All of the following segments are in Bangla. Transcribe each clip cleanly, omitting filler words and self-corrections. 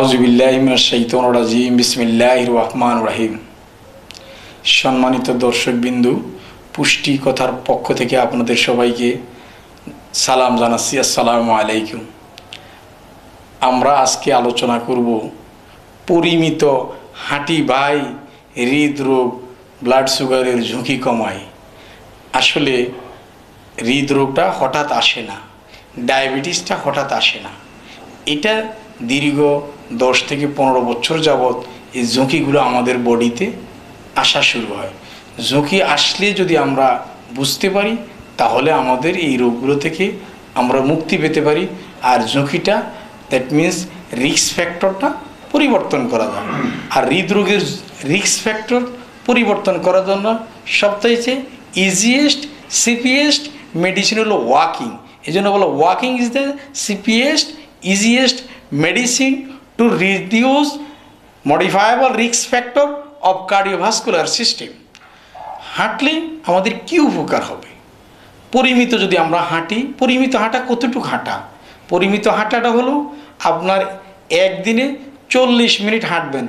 আউযুবিল্লাহি মিনাশ শাইতানির রাজিম বিসমিল্লাহির রহমানির রহিম। সম্মানিত দর্শকবিন্দু, পুষ্টি কথার পক্ষ থেকে আপনাদের সবাইকে সালাম জানাচ্ছি। আসসালামু আলাইকুম। আমরা আজকে আলোচনা করব পরিমিত হাঁটি বাই হৃদরোগ, ব্লাড সুগারের ঝুঁকি কমায়। আসলে হৃদরোগটা হঠাৎ আসে না, ডায়াবেটিসটা হঠাৎ আসে না। এটা দীর্ঘ 10 থেকে 15 বছর যাবৎ এই ঝুঁকিগুলো আমাদের বডিতে আসা শুরু হয়। ঝুঁকি আসলে যদি আমরা বুঝতে পারি তাহলে আমাদের এই রোগগুলো থেকে আমরা মুক্তি পেতে পারি। আর ঝুঁকিটা দ্যাট মিনস রিস্ক ফ্যাক্টরটা পরিবর্তন করা যায়। আর হৃদরোগের রিস্ক ফ্যাক্টর পরিবর্তন করার জন্য সবথেকে ইজিয়েস্ট সিপিয়েস্ট মেডিসিন হলো ওয়াকিং। এই জন্য বলো walking is the cheapest easiest medicine to reduce modifiable risk factor of cardiovascular system. হাঁটলে আমাদের কী উপকার হবে? পরিমিত যদি আমরা হাঁটি, পরিমিত হাঁটা কতটুকু হাঁটা? পরিমিত হাঁটাটা হলো আপনার একদিনে 40 মিনিট হাঁটবেন।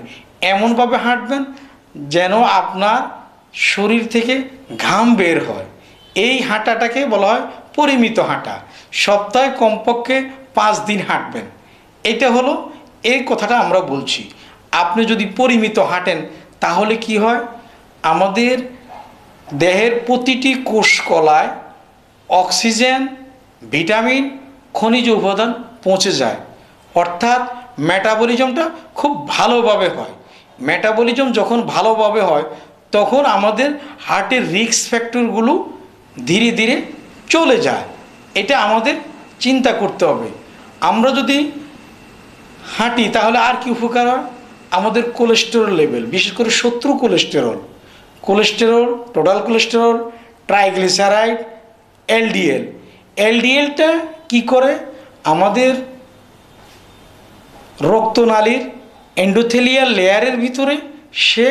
এমনভাবে হাঁটবেন যেন আপনার শরীর থেকে ঘাম বের হয়। এই হাঁটাটাকে বলা হয় পরিমিত হাঁটা। সপ্তাহে কমপক্ষে 5 দিন হাঁটবেন। এটা হলো এই কথাটা আমরা বলছি। আপনি যদি পরিমিত হাঁটেন তাহলে কি হয়? আমাদের দেহের প্রতিটি কোষ কলায় অক্সিজেন, ভিটামিন, খনিজ উপাদান পৌঁছে যায়। অর্থাৎ মেটাবলিজমটা খুব ভালোভাবে হয়। মেটাবলিজম যখন ভালোভাবে হয় তখন আমাদের হার্টের রিস্ক ফ্যাক্টরগুলো ধীরে ধীরে চলে যায়। এটা আমাদের চিন্তা করতে হবে। আমরা যদি হাঁটি তাহলে আর কি উপকার হয়? আমাদের কোলেস্টেরল লেভেল, বিশেষ করে শত্রু কোলেস্টেরল, টোটাল কোলেস্টেরল, ট্রাইগ্লিসারাইড, এলডিএলটা কি করে? আমাদের রক্তনালীর এন্ডোথেলিয়াল লেয়ারের ভিতরে সে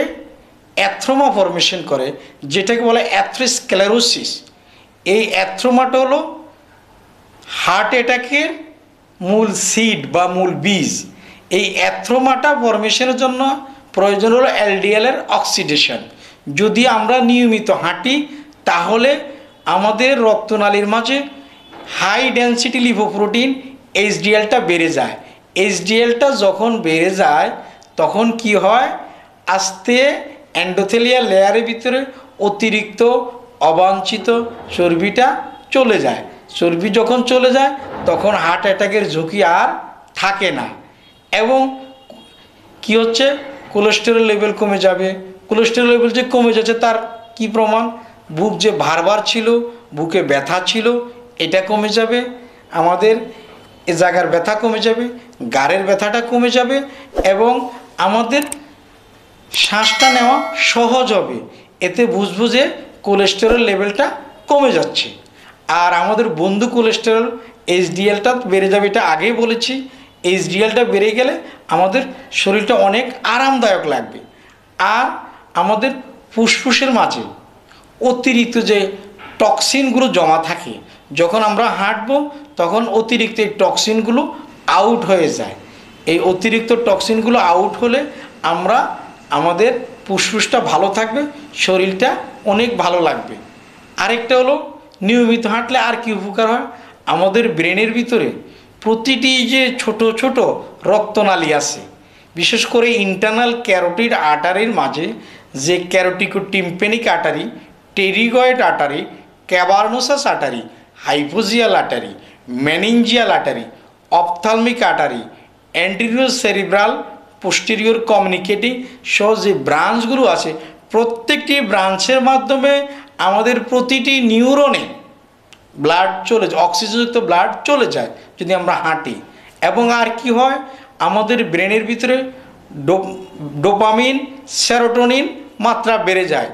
অ্যাথ্রোমা ফর্মেশন করে, যেটাকে বলে অ্যাথ্রোস্ক্লেরোসিস। এই অ্যাথ্রোমাটা হলো হার্ট অ্যাটাকের মূল সিড বা মূল বীজ। এই অ্যাথ্রোমাটা ফর্মেশনের জন্য প্রয়োজন হলো এলডিএলের অক্সিডেশন। যদি আমরা নিয়মিত হাঁটি তাহলে আমাদের রক্তনালীর মাঝে হাই ডেন্সিটি লিপোপ্রোটিন এইচডিএলটা বেড়ে যায়। এইচডিএলটা যখন বেড়ে যায় তখন কি হয়? আস্তে এন্ডোথেলিয়াল লেয়ারের ভিতরে অতিরিক্ত অবাঞ্ছিত চর্বিটা চলে যায়। চর্বি যখন চলে যায় তখন হার্ট অ্যাটাকের ঝুঁকি আর থাকে না। এবং কি হচ্ছে? কোলেস্টেরল লেভেল কমে যাবে। কোলেস্টেরল লেভেল যে কমে যাচ্ছে তার কি প্রমাণ? বুক যে ভারবার ছিল, বুকে ব্যথা ছিল, এটা কমে যাবে। আমাদের এ জায়গার ব্যথা কমে যাবে, গাড়ের ব্যথাটা কমে যাবে এবং আমাদের শ্বাসটা নেওয়া সহজ হবে। এতে বুঝবো যে কোলেস্টেরল লেভেলটা কমে যাচ্ছে। আর আমাদের বন্ধু কোলেস্টেরল এইচডিএলটা বেড়ে যাবে, এটা আগেই বলেছি। এইচডিএলটা বেড়ে গেলে আমাদের শরীরটা অনেক আরামদায়ক লাগবে। আর আমাদের ফুসফুসের মাঝে অতিরিক্ত যে টক্সিনগুলো জমা থাকে, যখন আমরা হাঁটবো তখন অতিরিক্ত এই টক্সিনগুলো আউট হয়ে যায়। এই অতিরিক্ত টক্সিনগুলো আউট হলে আমাদের ফুসফুসটা ভালো থাকবে, শরীরটা অনেক ভালো লাগবে। আরেকটা হলো নিয়মিত হাঁটলে আর কি উপকার হয়? আমাদের ব্রেনের ভিতরে প্রতিটি যে ছোট ছোট রক্তনালী আছে, বিশেষ করে ইন্টারনাল ক্যারোটিড আর্টারির মাঝে যে caroticotympanic artery, pterygoid artery, cavernosus artery, hypophyseal artery, meningeal artery, ophthalmic artery, anterior cerebral posterior communicating সহ যে ব্রাঞ্চগুলো আছে, প্রত্যেকটি ব্রাঞ্চের মাধ্যমে আমাদের প্রতিটি নিউরনে ব্লাড চলে যায়, অক্সিজেনযুক্ত ব্লাড চলে যায় যদি আমরা হাঁটি। এবং আর কি হয়? আমাদের ব্রেনের ভিতরে ডোপামিন, সেরোটোনিন মাত্রা বেড়ে যায়।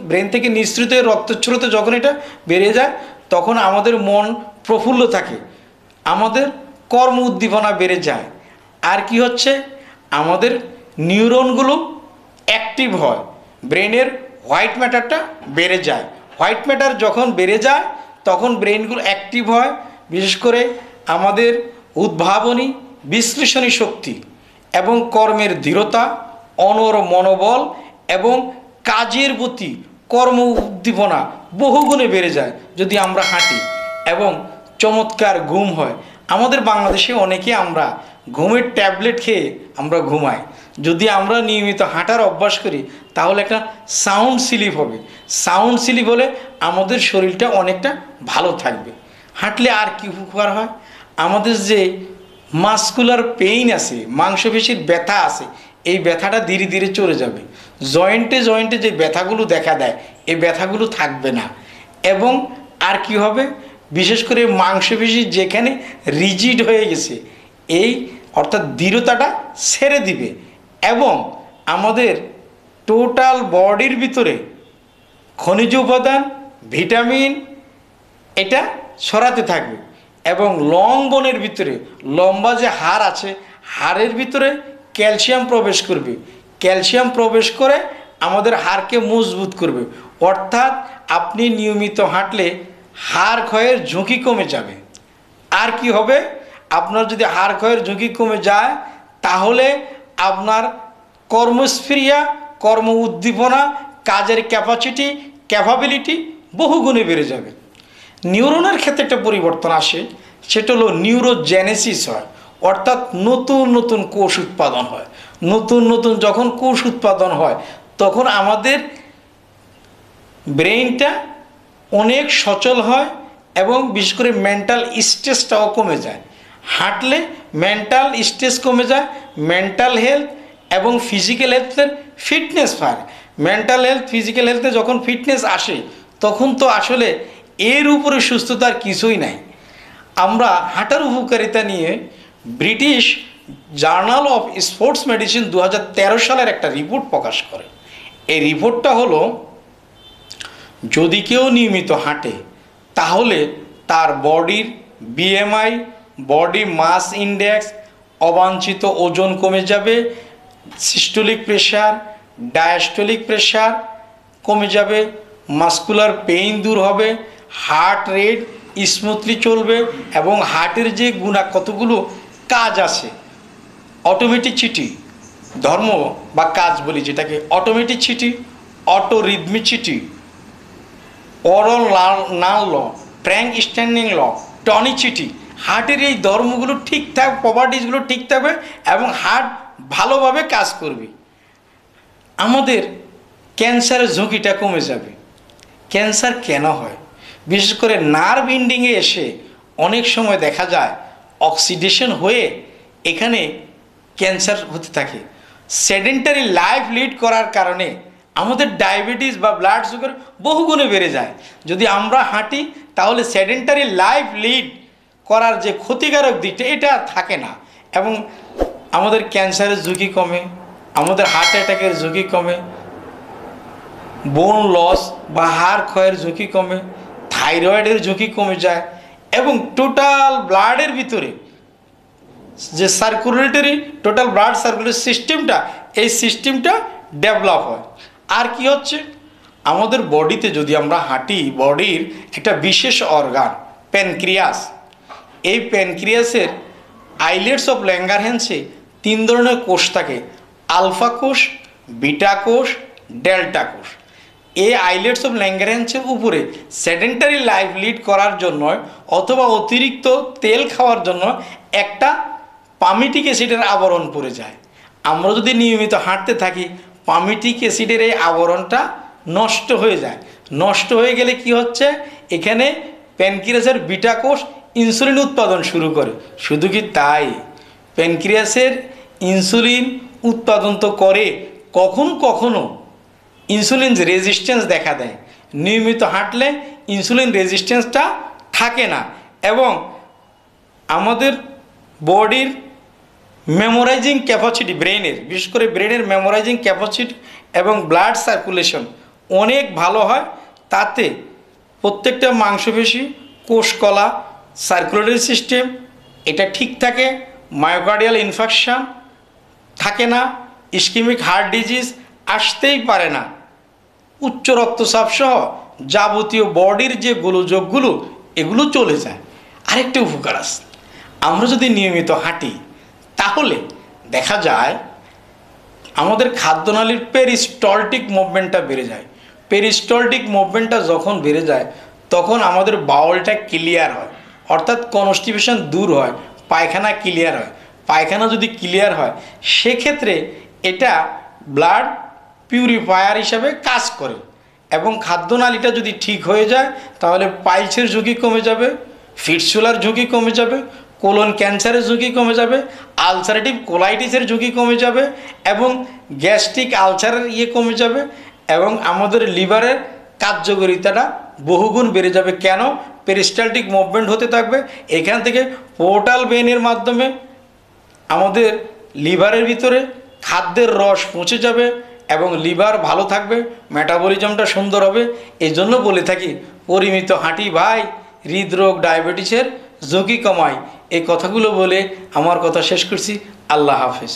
ব্রেন থেকে নিঃসৃত রক্তস্রোতে যখন এটা বেড়ে যায় তখন আমাদের মন প্রফুল্ল থাকে, আমাদের কর্ম উদ্দীপনা বেড়ে যায়। আর কি হচ্ছে? আমাদের নিউরনগুলো অ্যাক্টিভ হয়, ব্রেনের হোয়াইট ম্যাটারটা বেড়ে যায়। হোয়াইট ম্যাটার যখন বেড়ে যায় তখন ব্রেনগুলো অ্যাক্টিভ হয়। বিশেষ করে আমাদের উদ্ভাবনী বিশ্লেষণী শক্তি এবং কর্মের দৃঢ়তা, অনড় মনোবল এবং কাজের প্রতি কর্ম উদ্দীপনা বহুগুণে বেড়ে যায় যদি আমরা হাঁটি। এবং চমৎকার ঘুম হয়। আমাদের বাংলাদেশে অনেকে আমরা ঘুমের ট্যাবলেট খেয়ে আমরা ঘুমাই। যদি আমরা নিয়মিত হাঁটার অভ্যাস করি তাহলে একটা সাউন্ড স্লিপ হবে। সাউন্ড স্লিপ হলে আমাদের শরীরটা অনেকটা ভালো থাকবে। হাঁটলে আর কি উপকার হয়, আমাদের যে মাসকুলার পেইন আছে, মাংসপেশির ব্যথা আছে, এই ব্যথাটা ধীরে ধীরে চলে যাবে। জয়েন্টে জয়েন্টে যে ব্যথাগুলো দেখা দেয় এই ব্যথাগুলো থাকবে না। এবং আর কি হবে, বিশেষ করে মাংসপেশি যেখানে রিজিড হয়ে গেছে এই অর্থাৎ দৃঢ়তাটা ছেড়ে দিবে এবং আমাদের টোটাল বডির ভিতরে খনিজ উপাদান, ভিটামিন এটা ছড়াতে থাকবে। এবং লং বোনের ভিতরে, লম্বা যে হাড় আছে হাড়ের ভিতরে ক্যালসিয়াম প্রবেশ করবে। ক্যালসিয়াম প্রবেশ করে আমাদের হাড়কে মজবুত করবে। অর্থাৎ আপনি নিয়মিত হাঁটলে হাড় ক্ষয়ের ঝুঁকি কমে যাবে। আর কি হবে, আপনার যদি হাড় ক্ষয়ের ঝুঁকি কমে যায় তাহলে আপনার কর্মস্ফীরিয়া, কর্ম উদ্দীপনা, কাজের ক্যাপাবিলিটি বহুগুণে বেড়ে যাবে। নিউরনের ক্ষেত্রে একটা পরিবর্তন আসে, সেটা হলো নিউরোজেনেসিস হয়। অর্থাৎ নতুন নতুন কোষ উৎপাদন হয়। নতুন নতুন যখন কোষ উৎপাদন হয় তখন আমাদের ব্রেইনটা অনেক সচল হয় এবং বিশেষ করে মেন্টাল স্ট্রেসটাও কমে যায়। হাঁটলে মেন্টাল স্ট্রেস কমে যায়, মেন্টাল হেলথ এবং ফিজিক্যাল হেলথের ফিটনেস পায়। মেন্টাল হেলথ, ফিজিক্যাল হেলথে যখন ফিটনেস আসে তখন তো আসলে এর উপরে সুস্থতার কিছুই নাই। আমরা হাঁটার উপকারিতা নিয়ে British journal of sports medicine 2013 সালের একটা রিপোর্ট প্রকাশ করে। এই রিপোর্টটা হলো, যদি কেউ নিয়মিত হাঁটে তাহলে তার বডির বিএমআই, বডি মাস ইন্ডেক্স, অবাঞ্ছিত ওজন কমে যাবে, সিস্টোলিক প্রেশার, ডায়াস্টোলিক প্রেশার কমে যাবে, মাসকুলার পেইন দূর হবে, হার্ট রেট স্মুথলি চলবে এবং হার্টের যে কতগুলো কাজ আছে, অটোমেটিসিটি, ধর্ম বা কাজ বলি যেটাকে, অটোমেটিসিটি, অটোরিদমিসিটি, অরল নাল ল, প্র্যাঙ্ক স্ট্যান্ডিং ল, টনিসিটি, হার্টের এই ধর্মগুলো ঠিকঠাক, প্রপার্টিসগুলো ঠিক থাকবে এবং হার্ট ভালোভাবে কাজ করবে। আমাদের ক্যান্সারের ঝুঁকিটা কমে যাবে। ক্যান্সার কেন হয়? বিশেষ করে নার্ভ এন্ডিংয়ে এসে অনেক সময় দেখা যায় অক্সিডেশন হয়ে এখানে ক্যান্সার হতে থাকে। সেডেন্টারি লাইফ লিড করার কারণে আমাদের ডায়াবেটিস বা ব্লাড সুগার বহুগুণে বেড়ে যায়। যদি আমরা হাঁটি তাহলে সেডেন্টারি লাইফ লিড করার যে ক্ষতিকারক দিকটা এটা থাকে না এবং আমাদের ক্যান্সারের ঝুঁকি কমে, আমাদের হার্ট অ্যাটাকের ঝুঁকি কমে, বোন লস বা হাড় ক্ষয়ের ঝুঁকি কমে, থাইরয়েডের ঝুঁকি কমে যায় এবং টোটাল ব্লাডের ভিতরে যে সার্কুলেটরি, টোটাল ব্লাড সার্কুলেটরি সিস্টেমটা, এই সিস্টেমটা ডেভেলপ হয়। আর কি হচ্ছে, আমাদের বডিতে যদি আমরা হাঁটি, বডির একটা বিশেষ অর্গান প্যানক্রিয়াস, এই প্যানক্রিয়াসের আইলেটস অফ ল্যাঙ্গারহ্যান্সে 3 ধরনের কোষ থাকে, আলফা কোষ, বিটা কোষ, ডেল্টা কোষ। এই আইলেটস অফ ল্যাঙ্গারহ্যান্সের উপরে সেডেন্টারি লাইফ লিড করার জন্য অথবা অতিরিক্ত তেল খাওয়ার জন্য একটা পামিটিক অ্যাসিডের আবরণ পড়ে যায়। আমরা যদি নিয়মিত হাঁটতে থাকি পামিটিক অ্যাসিডের এই আবরণটা নষ্ট হয়ে যায়। নষ্ট হয়ে গেলে কি হচ্ছে, এখানে প্যানক্রিয়াসের বিটা কোষ ইনসুলিন উৎপাদন শুরু করে। শুধু কি তাই, প্যানক্রিয়াসের ইনসুলিন উৎপাদন তো করে, কখনো ইনসুলিন রেজিস্ট্যান্স দেখা দেয়। নিয়মিত হাঁটলে ইনসুলিন রেজিস্ট্যান্সটা থাকে না এবং আমাদের বডির মেমোরাইজিং ক্যাপাসিটি, ব্রেনের, বিশেষ করে ব্রেনের মেমোরাইজিং ক্যাপাসিটি এবং ব্লাড সার্কুলেশন অনেক ভালো হয়। তাতে প্রত্যেকটা মাংসপেশি, কোষকলা, সার্কুলেটরি সিস্টেম এটা ঠিক থাকে, মায়োকার্ডিয়াল ইনফেকশন থাকে না, ইসকেমিক হার্ট ডিজিজ আসতেই পারে না, উচ্চ রক্তচাপ সহ যাবতীয় বডির যে গোলযোগগুলো এগুলো চলে যায়। আরেকটা উপকার আছে, আমরা যদি নিয়মিত হাঁটি তাহলে দেখা যায় আমাদের খাদ্যনালীর পেরিস্টলটিক মুভমেন্টটা বেড়ে যায়। পেরিস্টলটিক মুভমেন্টটা যখন বেড়ে যায় তখন আমাদের বাউলটা ক্লিয়ার হয়, অর্থাৎ কনস্টিপেশন দূর হয়, পায়খানা ক্লিয়ার হয়। পায়খানা যদি ক্লিয়ার হয় সেক্ষেত্রে এটা ব্লাড পিউরিফায়ার হিসাবে কাজ করে, এবং খাদ্যনালীটা যদি ঠিক হয়ে যায় তাহলে পাইলসের ঝুঁকি কমে যাবে, ফিটসুলার ঝুঁকি কমে যাবে, কোলন ক্যান্সারের ঝুঁকি কমে যাবে, আলসারেটিভ কোলাইটিসের ঝুঁকি কমে যাবে, এবং গ্যাস্ট্রিক আলসারের কমে যাবে, এবং আমাদের লিভারের কার্যকারিতাটা বহুগুণ বেড়ে যাবে। কেন? পেরিস্টালটিক মুভমেন্ট হতে থাকবে। এখান থেকে পোর্টাল ভেনের মাধ্যমে আমাদের লিভারের ভিতরে খাদ্যের রস পৌঁছে যাবে এবং লিভার ভালো থাকবে, মেটাবলিজমটা সুন্দর হবে। এই জন্য বলে থাকি পরিমিত হাঁটি ভাই হৃদরোগ ডায়াবেটিসের ঝুঁকি কমায়। এই কথাগুলো বলে আমার কথা শেষ করছি। আল্লাহ হাফেজ।